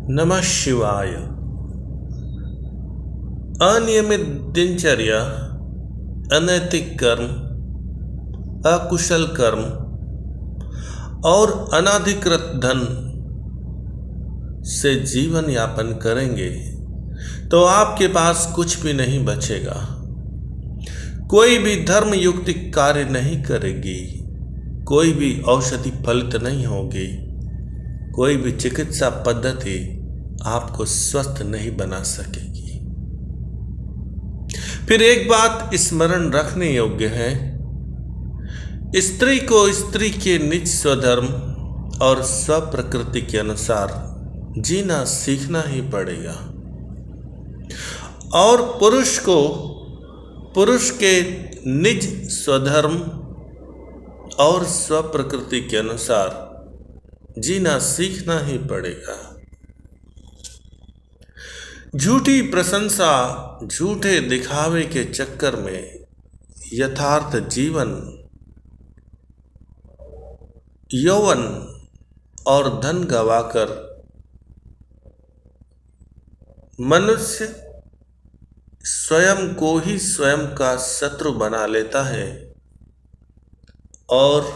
नमः शिवाय। अनियमित दिनचर्या, अनैतिक कर्म, अकुशल कर्म और अनाधिकृत धन से जीवन यापन करेंगे तो आपके पास कुछ भी नहीं बचेगा। कोई भी धर्मयुक्त कार्य नहीं करेगी, कोई भी औषधि फलित नहीं होगी, कोई भी चिकित्सा पद्धति आपको स्वस्थ नहीं बना सकेगी। फिर एक बात स्मरण रखने योग्य है, स्त्री को स्त्री के निज स्वधर्म और स्वप्रकृति के अनुसार जीना सीखना ही पड़ेगा और पुरुष को पुरुष के निज स्वधर्म और स्वप्रकृति के अनुसार जीना सीखना ही पड़ेगा। झूठी प्रशंसा, झूठे दिखावे के चक्कर में यथार्थ जीवन, यौवन और धन गवाकर मनुष्य स्वयं को ही स्वयं का शत्रु बना लेता है और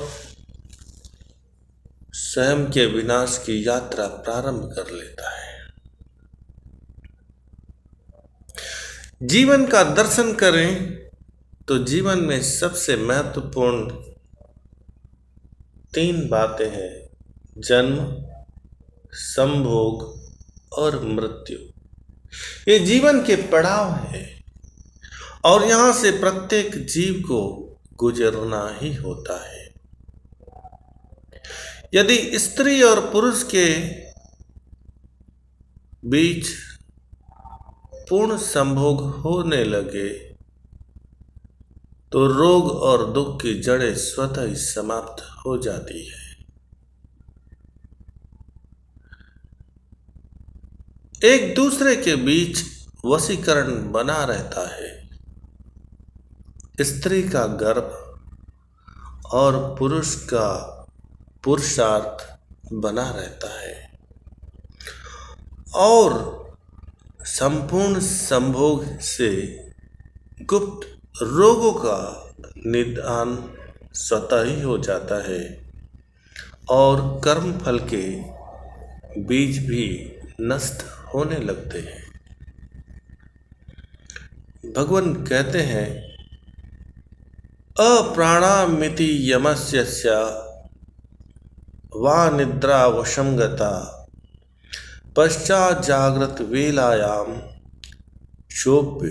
स्वयं के विनाश की यात्रा प्रारंभ कर लेता है। जीवन का दर्शन करें तो जीवन में सबसे महत्वपूर्ण 3 बातें हैं: जन्म, संभोग और मृत्यु। ये जीवन के पड़ाव है और यहाँ से प्रत्येक जीव को गुजरना ही होता है। यदि स्त्री और पुरुष के बीच पूर्ण संभोग होने लगे तो रोग और दुख की जड़ें स्वतः ही समाप्त हो जाती है। एक दूसरे के बीच वशीकरण बना रहता है। स्त्री का गर्भ और पुरुष का पुरुषार्थ बना रहता है और संपूर्ण संभोग से गुप्त रोगों का निदान स्वतः ही हो जाता है और कर्म फल के बीज भी नष्ट होने लगते हैं। भगवान कहते हैं, अप्राणामिति यमस्य वा निद्रा वशंगता पश्चात जागृत वेलायाम शोभ्य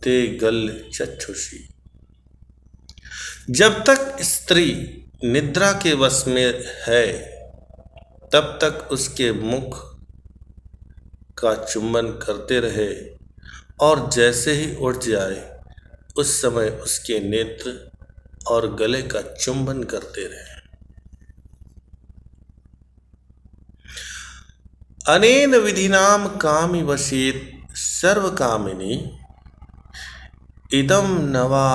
ते गल चक्षुषी। जब तक स्त्री निद्रा के वश में है तब तक उसके मुख का चुंबन करते रहे और जैसे ही उठ जाए उस समय उसके नेत्र और गले का चुंबन करते रहे। अनेन विधिनाम कामि वशेत सर्व कामिनी इदम नवा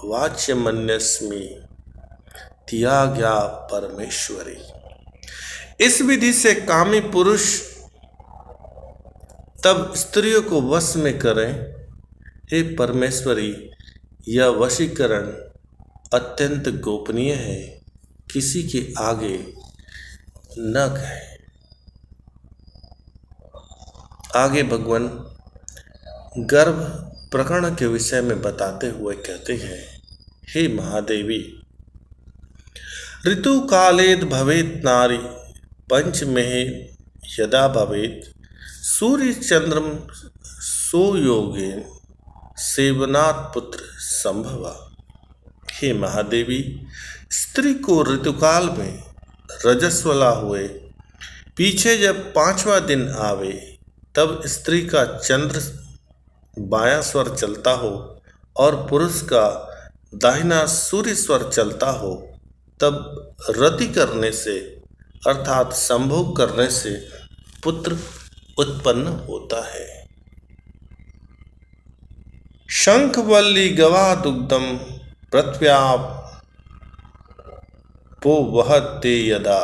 वाच्यमन्यस्मि त्याज्ञा परमेश्वरी। इस विधि से कामी पुरुष तब स्त्रियों को वश में करें। हे परमेश्वरी, यह वशीकरण अत्यंत गोपनीय है, किसी के आगे न कहे। आगे भगवान गर्भ प्रकरण के विषय में बताते हुए कहते हैं, हे महादेवी, ऋतु कालेद भवेत नारी पंचमेह यदा भवेत सूर्य चंद्रम सोयोगे सेवनात् पुत्र संभवा। हे महादेवी, स्त्री को ऋतुकाल में रजस्वला हुए पीछे जब 5वां दिन आवे तब स्त्री का चंद्र बायां स्वर चलता हो और पुरुष का दाहिना सूर्य स्वर चलता हो तब रति करने से अर्थात संभोग करने से पुत्र उत्पन्न होता है। शंखवल्ली गवा दुग्धम पृथ्व्या पो वहते यदा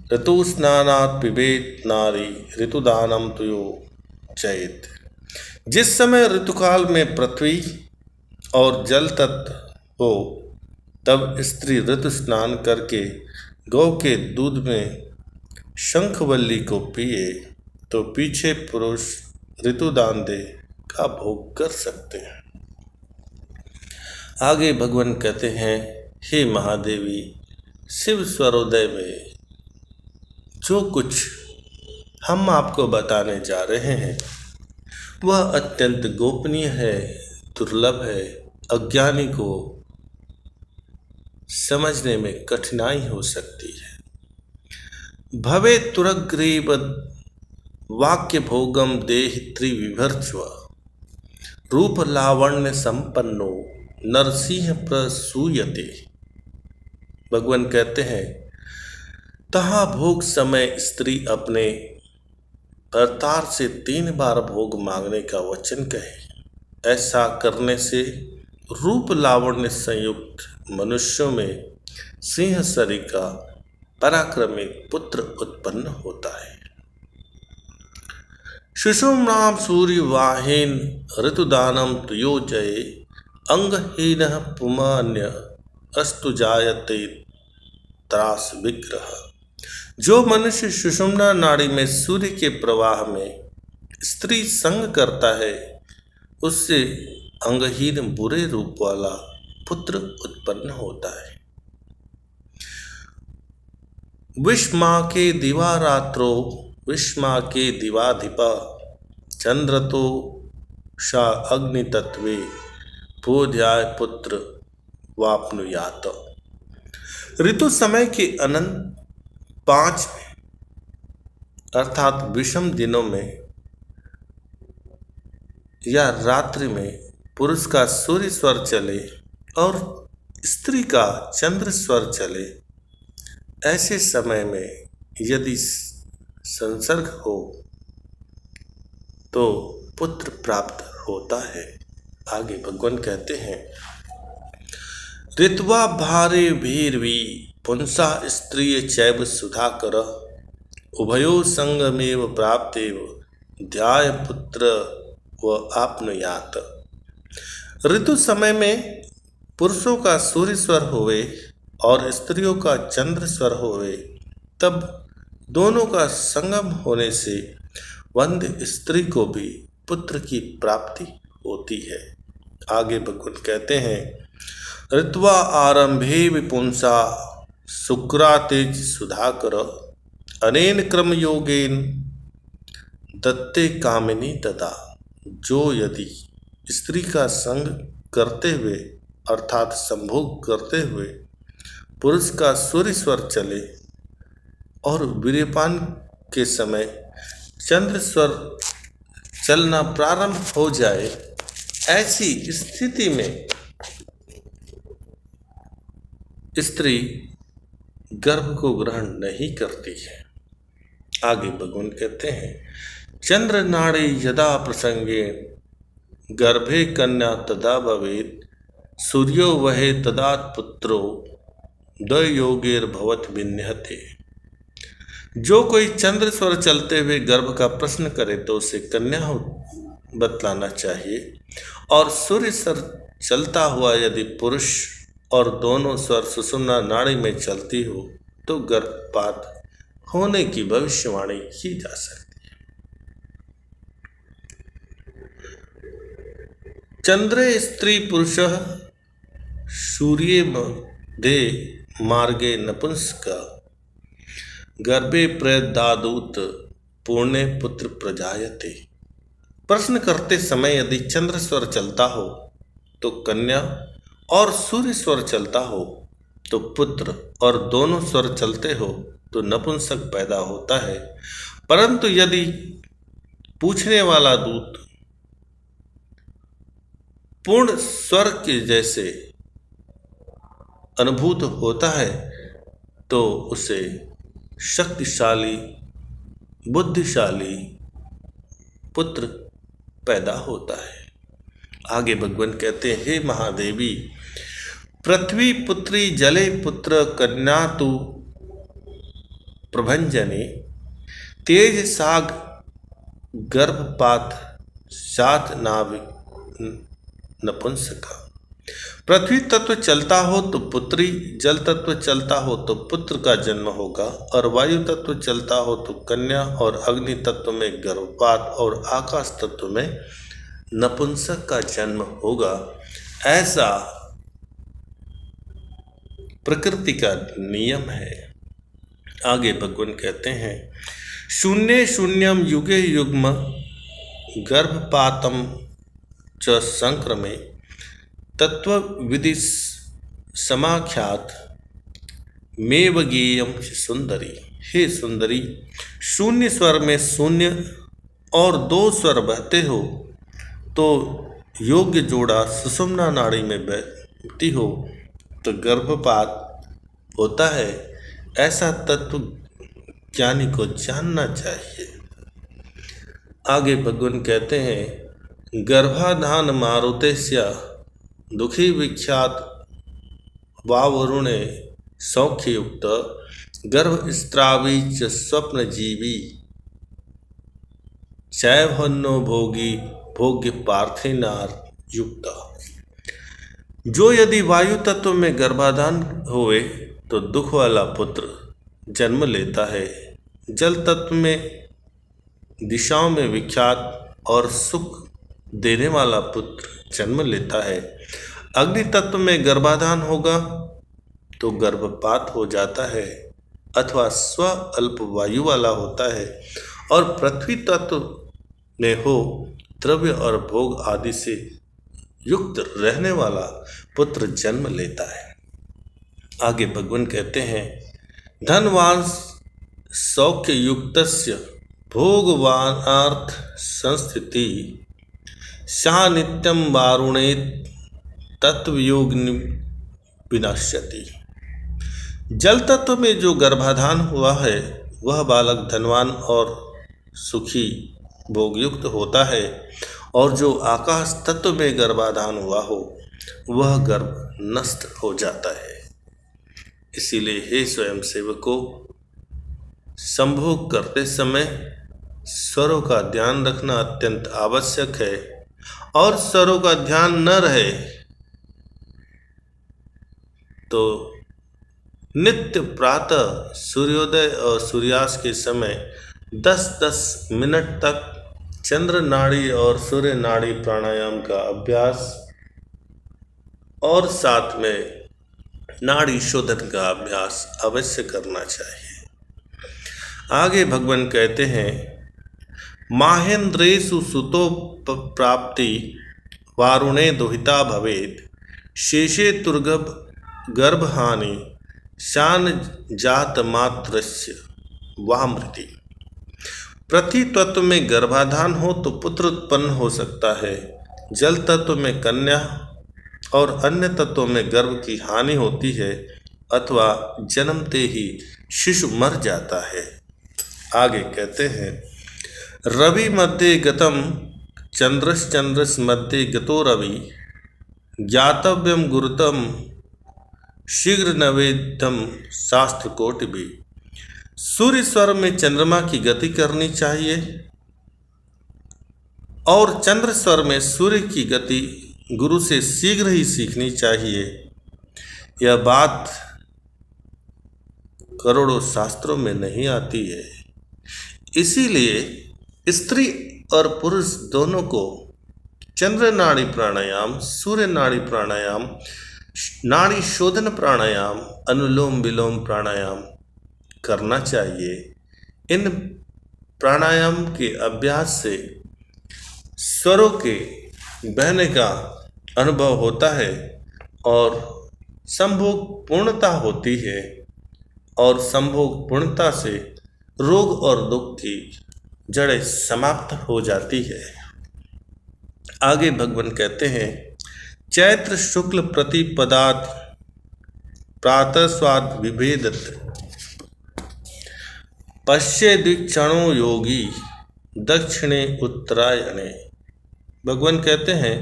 ऋतुस्नानात् पिबेत नारी ऋतुदानम तुयो जयेत। जिस समय ऋतुकाल में पृथ्वी और जल तत्व हो तब स्त्री ऋतु स्नान करके गौ के दूध में शंखवल्ली को पिए तो पीछे पुरुष ऋतुदान दे का भोग कर सकते हैं। आगे भगवान कहते हैं, हे महादेवी, शिव स्वरोदय में जो कुछ हम आपको बताने जा रहे हैं वह अत्यंत गोपनीय है, दुर्लभ है, अज्ञानी को समझने में कठिनाई हो सकती है। भवे तुरग्रीव वाक्य भोगम देहि त्रिविभर्च्व रूप लावण्य संपन्नो नरसिंह प्रसूयते। भगवान कहते हैं, तहाँ भोग समय स्त्री अपने भर्तार से 3 बार भोग मांगने का वचन कहे। ऐसा करने से रूप लावण्य संयुक्त मनुष्यों में सिंह सरिका पराक्रमी पुत्र उत्पन्न होता है। शिशुम्नाम सूर्यवाहिन ऋतुदानम तुयो जये अंगहीन पुमान्य अस्तु जायते त्रास विग्रह। जो मनुष्य सुषुम्ना नाड़ी में सूर्य के प्रवाह में स्त्री संग करता है उससे अंगहीन बुरे रूप वाला पुत्र उत्पन्न होता है। विष्मा के दिवारात्रो विष्मा के दिवाधिपा चंद्रतो शा अग्नि तत्वे बोध्याय पुत्र वाप्नुयात। ऋतु समय के अनंत 5 अर्थात विषम दिनों में या रात्रि में पुरुष का सूर्य स्वर चले और स्त्री का चंद्र स्वर चले, ऐसे समय में यदि संसर्ग हो तो पुत्र प्राप्त होता है। आगे भगवान कहते हैं, ऋत्वा भारे भीर्वी पुंसा स्त्रिय चैव सुधाकर उभयो संगमेव प्राप्तेव ध्याय पुत्र व आपनुयात। ऋतु समय में पुरुषों का सूर्य स्वर होवे और स्त्रियों का चंद्र स्वर होवे तब दोनों का संगम होने से वंध्य स्त्री को भी पुत्र की प्राप्ति होती है। आगे भगवान कहते हैं, ऋत्वा आरंभे विपुंसा शुक्रातेज सुधाकर अनेन क्रम योगेन दत्ते कामिनी तथा। जो यदि स्त्री का संग करते हुए अर्थात संभोग करते हुए पुरुष का सूर्य स्वर चले और वीर्यपान के समय चंद्र स्वर चलना प्रारंभ हो जाए, ऐसी स्थिति में स्त्री गर्भ को ग्रहण नहीं करती है। आगे भगवान कहते हैं, चंद्र नाड़ी यदा प्रसंगे गर्भे कन्या तदा भवेत् सूर्यो वहे तदा पुत्रो द्वयोगेर भवत विन्यते। जो कोई चंद्र स्वर चलते हुए गर्भ का प्रश्न करे तो उसे कन्या बतलाना चाहिए, और सूर्य स्वर चलता हुआ यदि पुरुष और दोनों स्वर सुषुम्ना नाड़ी में चलती हो तो गर्भपात होने की भविष्यवाणी की जा सकती है। चंद्रे स्त्री पुरुष सूर्ये दे मार्गे नपुंसका गर्भे प्रदादूत पूर्णे पुत्र प्रजायते। प्रश्न करते समय यदि चंद्र स्वर चलता हो तो कन्या और सूर्य स्वर चलता हो तो पुत्र और दोनों स्वर चलते हो तो नपुंसक पैदा होता है। परंतु यदि पूछने वाला दूत पूर्ण स्वर के जैसे अनुभूत होता है तो उसे शक्तिशाली बुद्धिशाली पुत्र पैदा होता है। आगे भगवान कहते हैं, हे महादेवी, पृथ्वी पुत्री जले पुत्र कन्या तु प्रभंजने तेज साग गर्भपात सात नाविक नपुंसका। पृथ्वी तत्व चलता हो तो पुत्री, जल तत्व चलता हो तो पुत्र का जन्म होगा, और वायु तत्व चलता हो तो कन्या, और अग्नि तत्व में गर्भपात, और आकाश तत्व में नपुंसक का जन्म होगा। ऐसा प्रकृति का नियम है। आगे भगवान कहते हैं, शून्य शून्यम युगे युग्म गर्भपातम च संक्रमे तत्व विधि समाख्यात मेव गेयम सुंदरी। हे सुंदरी, शून्य स्वर में शून्य और दो स्वर बहते हो तो योग्य जोड़ा सुषुम्ना नाड़ी में बहती हो तो गर्भपात होता है। ऐसा तत्व ज्ञानी को जानना चाहिए। आगे भगवान कहते हैं, गर्भाधान मारुतेस्य दुखी विख्यात वावरुणे सौख्ययुक्त गर्भस्त्रावी च स्वप्नजीवी चैवन्नो भोगी भोग्य पार्थेनार युक्त। जो यदि वायु तत्व में गर्भाधान होए तो दुख वाला पुत्र जन्म लेता है, जल तत्व में दिशाओं में विख्यात और सुख देने वाला पुत्र जन्म लेता है, अग्नि तत्व में गर्भाधान होगा तो गर्भपात हो जाता है अथवा स्व अल्प वायु वाला होता है, और पृथ्वी तत्व में हो द्रव्य और भोग आदि से युक्त रहने वाला पुत्र जन्म लेता है। आगे भगवान कहते हैं, धनवान सौख्य युक्तस्य भोगवानार्थ संस्थिति सा नित्यम वारुणेत तत्वयोग विनश्यति। जल तत्व में जो गर्भाधान हुआ है वह बालक धनवान और सुखी भोगयुक्त होता है, और जो आकाश तत्व में गर्भाधान हुआ हो वह गर्भ नष्ट हो जाता है। इसीलिए हे स्वयं सेवकों, संभोग करते समय स्वरों का ध्यान रखना अत्यंत आवश्यक है, और स्वरों का ध्यान न रहे तो नित्य प्रातः सूर्योदय और सूर्यास्त के समय 10-10 मिनट तक चंद्र नाड़ी और सूर्य नाड़ी प्राणायाम का अभ्यास और साथ में नाड़ी शोधन का अभ्यास अवश्य करना चाहिए। आगे भगवान कहते हैं, माहेंद्रेषु सुतो प्राप्ति वारुणे दुहिता भवेद शेषे गर्भहानि शान जात मात्रस्य वामृति। पृथ्वी तत्व में गर्भाधान हो तो पुत्र उत्पन्न हो सकता है, जल तत्व में कन्या और अन्य तत्वों में गर्भ की हानि होती है अथवा जन्मते ही शिशु मर जाता है। आगे कहते हैं, रवि मध्ये गतम चंद्रस मध्ये गतो रवि ज्ञातव्यम गुरुतम शीघ्र नवेदम शास्त्र कोटि भी। सूर्य स्वर में चंद्रमा की गति करनी चाहिए और चंद्र स्वर में सूर्य की गति गुरु से शीघ्र ही सीखनी चाहिए। यह बात करोड़ों शास्त्रों में नहीं आती है। इसीलिए स्त्री और पुरुष दोनों को चंद्र नाड़ी प्राणायाम, सूर्य नाड़ी प्राणायाम, नाड़ी शोधन प्राणायाम, अनुलोम विलोम प्राणायाम करना चाहिए। इन प्राणायाम के अभ्यास से स्वरों के बहने का अनुभव होता है और संभोग पूर्णता होती है, और संभोग पूर्णता से रोग और दुख की जड़ें समाप्त हो जाती है। आगे भगवान कहते हैं, चैत्र शुक्ल प्रतिपदात् प्रातः स्वाद विभेदत पश्चेदिक्षणो योगी दक्षिणे उत्तरायणे। भगवान कहते हैं,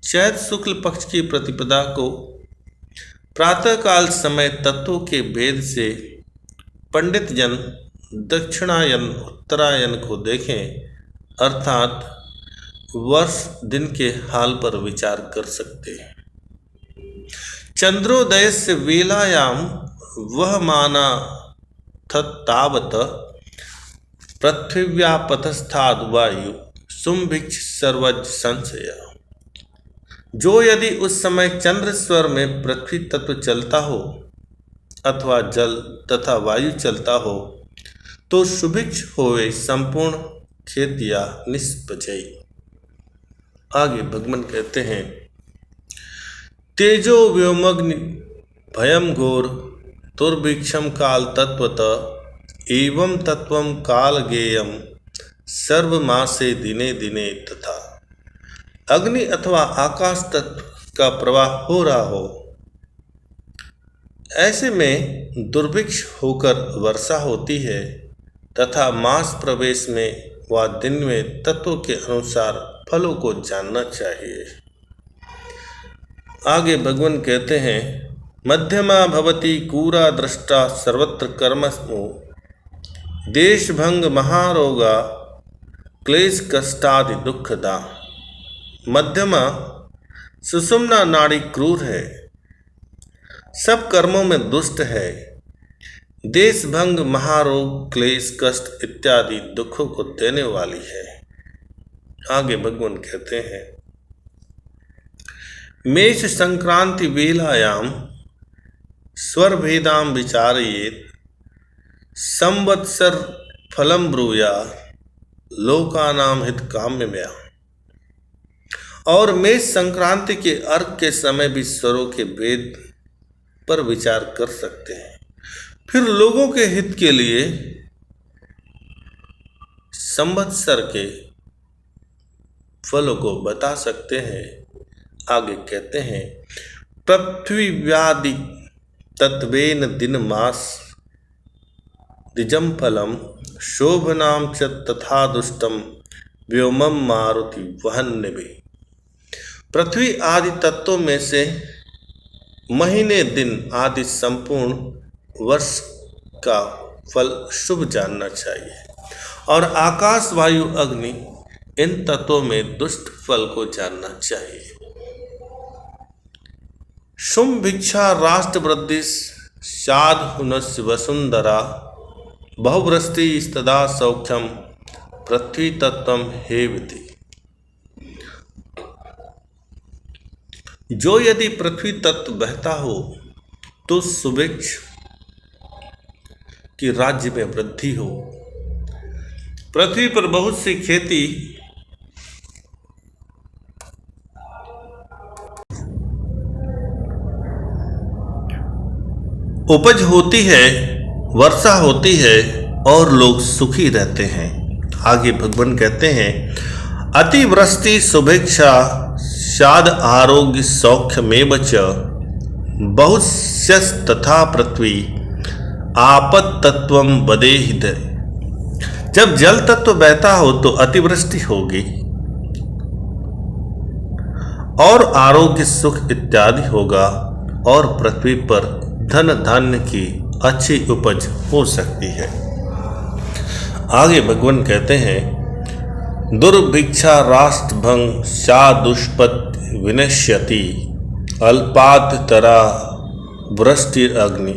चैत्र शुक्ल पक्ष की प्रतिपदा को प्रातःकाल समय तत्वों के भेद से पंडित जन दक्षिणायन उत्तरायण को देखें, अर्थात वर्ष दिन के हाल पर विचार कर सकते हैं। चंद्रोदय से वेलायाम वह माना तावत पृथिव्यापथस्थाद वायु सुभिक्ष सर्वज संशय। जो यदि उस समय चंद्र स्वर में पृथ्वी तत्व चलता हो अथवा जल तथा वायु चलता हो तो सुभिक्ष होवे संपूर्ण खेत या निष्पजय। आगे भगवान कहते हैं, तेजो व्योमग्नि भयम घोर दुर्भिक्षम काल तत्वत एवं तत्वम काल गेयम सर्वमासे दिने दिने तथा। अग्नि अथवा आकाश तत्व का प्रवाह हो रहा हो, ऐसे में दुर्भिक्ष होकर वर्षा होती है तथा मास प्रवेश में व दिन में तत्वों के अनुसार फलों को जानना चाहिए। आगे भगवान कहते हैं, मध्यमा भवति कूरा दृष्टा सर्वत्र कर्मसु देशभंग महारोगा क्लेश कष्टादि दुखदा। मध्यमा सुषुम्ना नाड़ी क्रूर है, सब कर्मों में दुष्ट है, देशभंग महारोग क्लेश कष्ट इत्यादि दुखों को देने वाली है। आगे भगवान कहते हैं, मेष संक्रांति वेलायाम स्वर भेदाम विचारयेत संवत्सर फलम ब्रूया लोकानाम हित काम्यमया। और मेष संक्रांति के अर्घ के समय भी स्वरों के भेद पर विचार कर सकते हैं, फिर लोगों के हित के लिए संवत्सर के फलों को बता सकते हैं। आगे कहते हैं, पृथ्वी व्याधि तत्वेन दिन मास द्विजम फलम शोभनाम च तथा दुष्टम व्योमम मारुति वहन्य भी। पृथ्वी आदि तत्वों में से महीने दिन आदि संपूर्ण वर्ष का फल शुभ जानना चाहिए, और आकाश वायु अग्नि इन तत्वों में दुष्ट फल को जानना चाहिए। शुम भिक्षा राष्ट्र वृद्धि शाद हुनस्य वसुंधरा बहुवृष्टि तदा सौख्यम पृथ्वी तत्वम हेवति। जो यदि पृथ्वी तत्व बहता हो तो सुभिक्ष की राज्य में वृद्धि हो। पृथ्वी पर बहुत सी खेती उपज होती है, वर्षा होती है और लोग सुखी रहते हैं। आगे भगवान कहते हैं, अतिवृष्टि सुभिक्षा शाद आरोग्य सौख्यमेव च बहुस्यस तथा पृथ्वी आपत तत्वम वदेहि। जब जल तत्व बहता हो तो अतिवृष्टि होगी और आरोग्य सुख इत्यादि होगा, और पृथ्वी पर धन धान्य की अच्छी उपज हो सकती है। आगे भगवान कहते हैं, दुर्भिक्षा राष्ट्रभंग शादुष्पत विनश्यति अल्पाद तरा वृष्टि अग्नि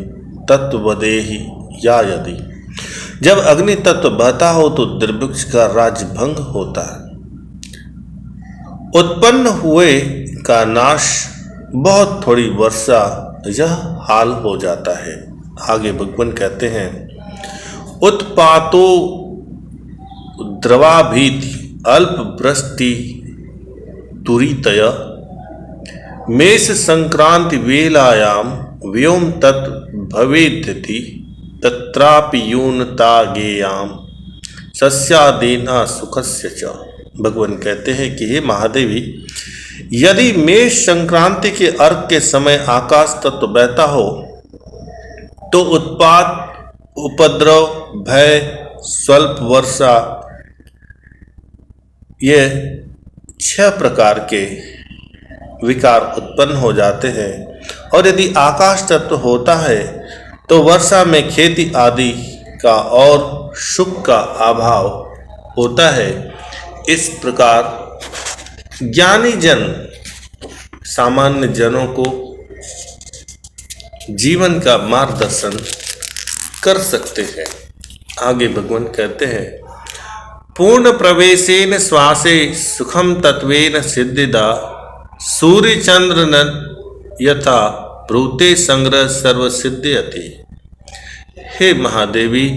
तत्वदेहि या यदि। जब अग्नि तत्व बहता हो तो दुर्भिक्ष का राज्य भंग होता है, उत्पन्न हुए का नाश, बहुत थोड़ी वर्षा, यह हाल हो जाता है। आगे भगवान कहते हैं, उत्पातो द्रवाभीति अल्प वृष्टि तुरीतय मेष संक्रांति वेलायाम व्योम तत् भवेद्यति तत्रापि यूनता गेयाम सस्यादीना सुखस्य च। भगवान कहते हैं कि हे महादेवी, यदि मेष संक्रांति के अर्घ के समय आकाश तत्व बहता हो तो उत्पात, उपद्रव, भय, स्वल्प वर्षा, ये 6 प्रकार के विकार उत्पन्न हो जाते हैं। और यदि आकाश तत्व होता है तो वर्षा में खेती आदि का और सुख का अभाव होता है। इस प्रकार ज्ञानी जन सामान्य जनों को जीवन का मार्गदर्शन कर सकते हैं। आगे भगवान कहते हैं, पूर्ण प्रवेशेन श्वासे सुखम तत्वेन सिद्धिदा सूर्य चंद्र न यथा ब्रूते संग्रह सर्व सिद्ध्यति। हे महादेवी,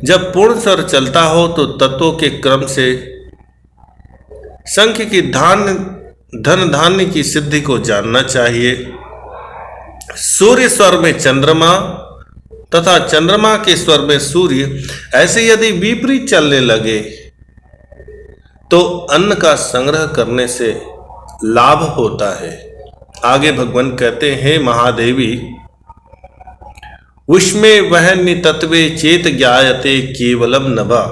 जब पूर्ण स्वर चलता हो तो तत्वों के क्रम से संख्य की धन धान्य की सिद्धि को जानना चाहिए। सूर्य स्वर में चंद्रमा तथा चंद्रमा के स्वर में सूर्य ऐसे यदि विपरीत चलने लगे तो अन्न का संग्रह करने से लाभ होता है। आगे भगवान कहते हैं, महादेवी, उष्मे वहन्य तत्वे चेत ज्ञायते केवलम नभा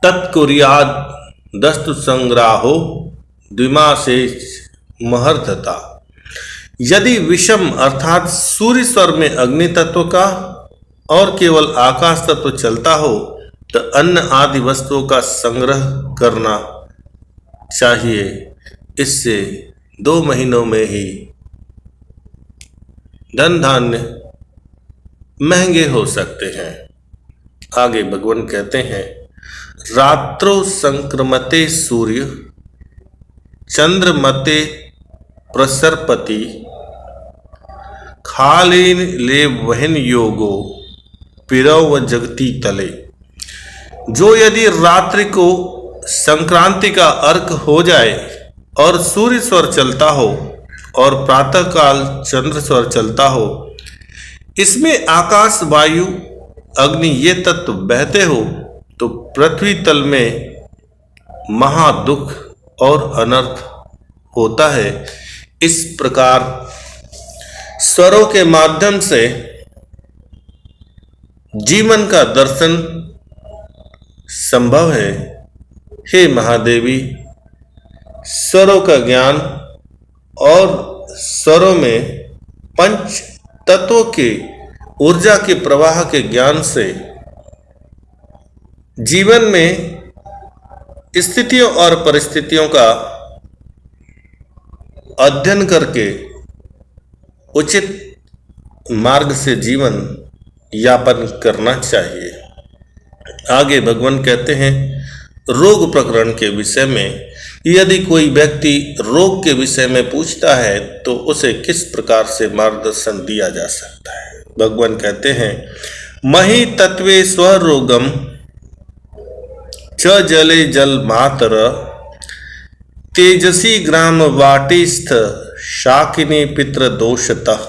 तत्कुर्याद दस्तु संग्राहो द्विमासे महर्धता। यदि विषम अर्थात सूर्य स्वर में अग्नि तत्व का और केवल आकाश तत्व चलता हो तो अन्न आदि वस्तुओं का संग्रह करना चाहिए। इससे 2 महीनों में ही धन धान्य महंगे हो सकते हैं। आगे भगवान कहते हैं, रात्रो संक्रमते सूर्य चंद्रमते प्रसरपति खालीन ले वहन योगो पिरव व जगती तले। जो यदि रात्रि को संक्रांति का अर्घ हो जाए और सूर्य स्वर चलता हो और प्रातःकाल चंद्र स्वर चलता हो, इसमें आकाश वायु अग्नि ये तत्व बहते हो तो पृथ्वी तल में महादुख और अनर्थ होता है। इस प्रकार स्वरों के माध्यम से जीवन का दर्शन संभव है। हे महादेवी, स्वरों का ज्ञान और स्वरों में पंच तत्वों के ऊर्जा के प्रवाह के ज्ञान से जीवन में स्थितियों और परिस्थितियों का अध्ययन करके उचित मार्ग से जीवन यापन करना चाहिए। आगे भगवान कहते हैं, रोग प्रकरण के विषय में यदि कोई व्यक्ति रोग के विषय में पूछता है तो उसे किस प्रकार से मार्गदर्शन दिया जा सकता है। भगवान कहते हैं, मही तत्वे स्वरोगम च जले जल मातर तेजसी ग्राम वाटिस्थ शाकिनी पितृ दोषतः।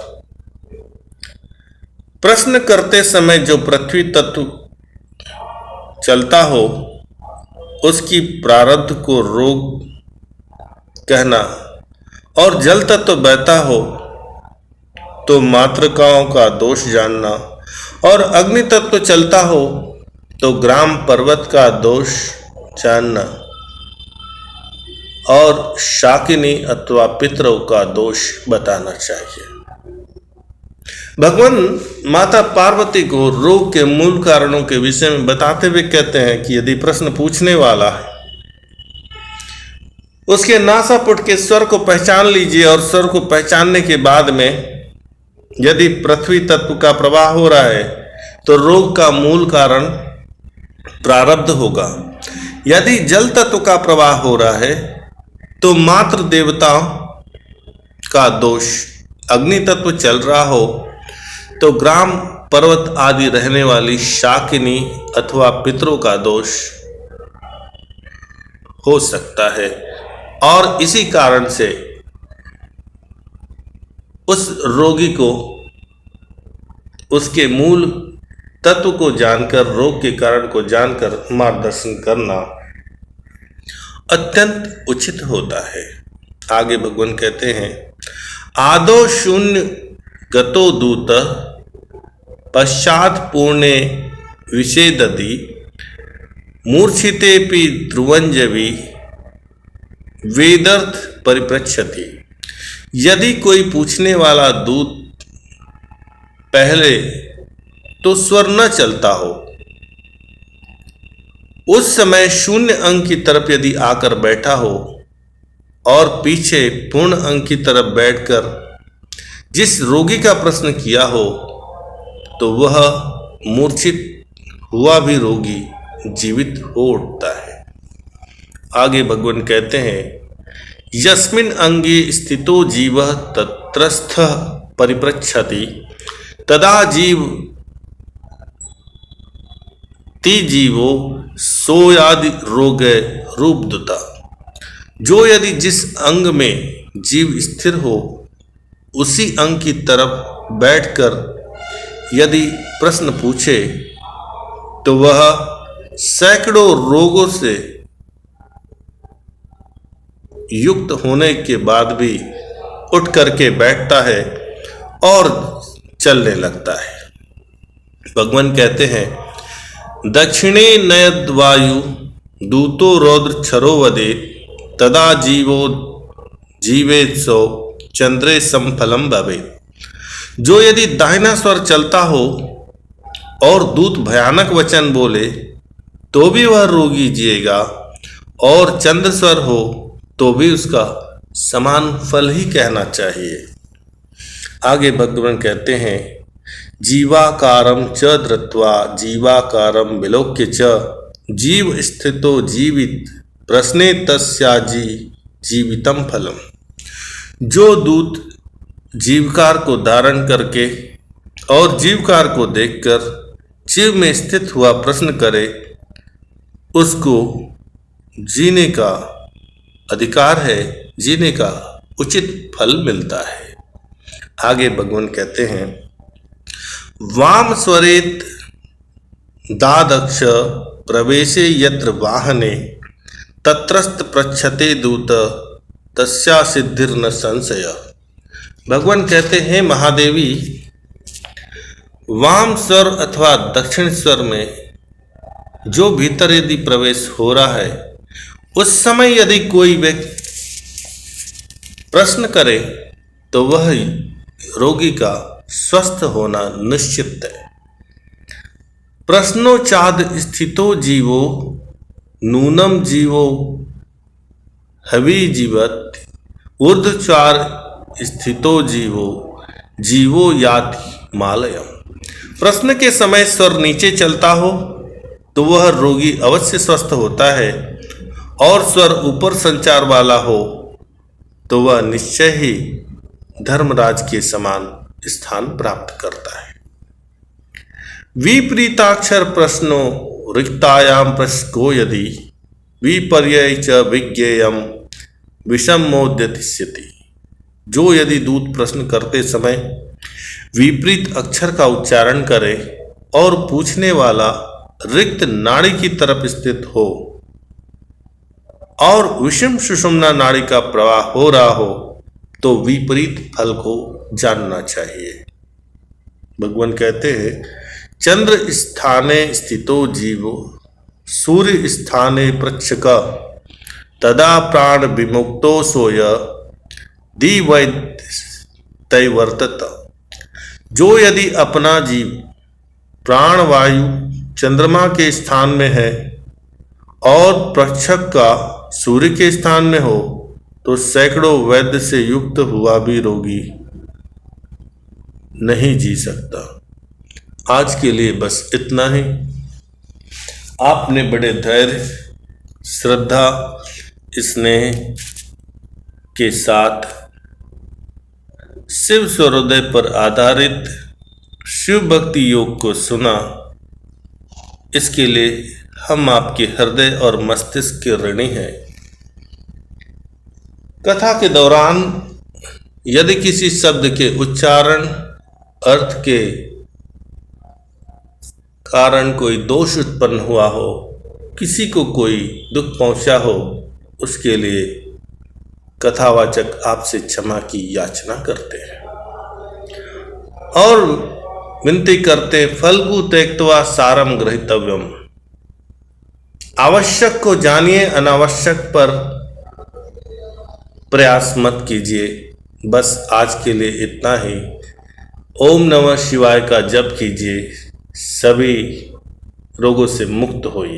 प्रश्न करते समय जो पृथ्वी तत्व चलता हो उसकी प्रारब्ध को रोग कहना और जल तत्व बहता हो तो मातृकाओं का दोष जानना और अग्नि तत्व चलता हो तो ग्राम पर्वत का दोष जानना और शाकिनी अथवा पितरों का दोष बताना चाहिए। भगवान माता पार्वती को रोग के मूल कारणों के विषय में बताते हुए कहते हैं कि यदि प्रश्न पूछने वाला है उसके नासापुट के स्वर को पहचान लीजिए और स्वर को पहचानने के बाद में यदि पृथ्वी तत्व का प्रवाह हो रहा है तो रोग का मूल कारण प्रारब्ध होगा। यदि जल तत्व का प्रवाह हो रहा है तो मातृ देवताओं का दोष, अग्नि तत्व चल रहा हो तो ग्राम पर्वत आदि रहने वाली शाकिनी अथवा पितरों का दोष हो सकता है। और इसी कारण से उस रोगी को उसके मूल तत्व को जानकर, रोग के कारण को जानकर मार्गदर्शन करना अत्यंत उचित होता है। आगे भगवान कहते हैं, आदो शून्य गतो दूत पश्चात पूर्णे विषेदति मूर्छितेपि ध्रुवंजवि वेदर्थ परिप्रच्छति। यदि कोई पूछने वाला दूत पहले तो स्वर न चलता हो, उस समय शून्य अंक की तरफ यदि आकर बैठा हो और पीछे पूर्ण अंक की तरफ बैठकर जिस रोगी का प्रश्न किया हो, तो वह मूर्छित हुआ भी रोगी जीवित हो उठता है। आगे भगवान कहते हैं, यस्मिन् अंगे स्थितो जीवः तत्रस्थः परिपृच्छति तदा जीव ति जीवो सोयादि रोग रूपदुता। जो यदि जिस अंग में जीव स्थिर हो, उसी अंग की तरफ बैठकर यदि प्रश्न पूछे, तो वह सैकड़ों रोगों से युक्त होने के बाद भी उठ करके बैठता है और चलने लगता है। भगवान कहते हैं, दक्षिणे नयद्वायु दूतो रौद्र क्षरो वदेत तदा जीवो जीवेत सो चंद्रे समफलम भवेत। जो यदि दाहिना स्वर चलता हो और दूत भयानक वचन बोले, तो भी वह रोगी जिएगा, और चंद्र स्वर हो तो भी उसका समान फल ही कहना चाहिए। आगे भगवान कहते हैं, जीवाकारम च धृत्वा जीवाकारम विलोक्य च जीव स्थितो जीवित प्रश्ने तस्याजी जीवितम फलम। जो दूत जीवकार को धारण करके और जीवकार को देखकर जीव में स्थित हुआ प्रश्न करे, उसको जीने का अधिकार है, जीने का उचित फल मिलता है। आगे भगवान कहते हैं, वाम स्वरेत दादक्ष प्रवेशे यत्र वाहने तत्रस्त पृच्छते दूत तस्या सिद्धिर न संशय। भगवान कहते हैं, महादेवी, वाम स्वर अथवा दक्षिण स्वर में जो भीतर यदि प्रवेश हो रहा है, उस समय यदि कोई व्यक्ति प्रश्न करे, तो वह रोगी का स्वस्थ होना निश्चित है। प्रश्नोचाद स्थितो जीवो नूनम जीवो हवि जीवत ऊर्ध्वचार स्थितो जीवो जीवो याति मालयम। प्रश्न के समय स्वर नीचे चलता हो तो वह रोगी अवश्य स्वस्थ होता है, और स्वर ऊपर संचार वाला हो तो वह निश्चय ही धर्मराज के समान स्थान प्राप्त करता है। विपरीताक्षर प्रश्नो रिक्तायाम प्रश्को यदि विपर्यय च विज्ञेयम विषमोद्यतिष्यति। जो यदि दूत प्रश्न करते समय विपरीत अक्षर का उच्चारण करे और पूछने वाला रिक्त नाड़ी की तरफ स्थित हो और विषम सुषुम्ना नाड़ी का प्रवाह हो रहा हो, तो विपरीत फल को जानना चाहिए। भगवान कहते हैं, चंद्र स्थाने स्थितो जीवो सूर्य स्थाने पृच्छक तदा प्राण विमुक्तो सोय दिवैतैवर्तत। जो यदि अपना जीव प्राण वायु चंद्रमा के स्थान में है और पृच्छक का सूर्य के स्थान में हो, तो सैकड़ों वैद्य से युक्त हुआ भी रोगी नहीं जी सकता। आज के लिए बस इतना ही। आपने बड़े धैर्य, श्रद्धा, स्नेह के साथ शिव सूर्योदय पर आधारित शिव भक्ति योग को सुना। इसके लिए हम आपके हृदय और मस्तिष्क के ऋणी हैं। कथा के दौरान यदि किसी शब्द के उच्चारण, अर्थ के कारण कोई दोष उत्पन्न हुआ हो, किसी को कोई दुख पहुंचा हो, उसके लिए कथावाचक आपसे क्षमा की याचना करते हैं और विनती करते, फल्गु त्यक्त्वा सारम ग्रहीतव्यम। आवश्यक को जानिए, अनावश्यक पर प्रयास मत कीजिए। बस आज के लिए इतना ही। ओम नमः शिवाय का जप कीजिए, सभी रोगों से मुक्त होइए।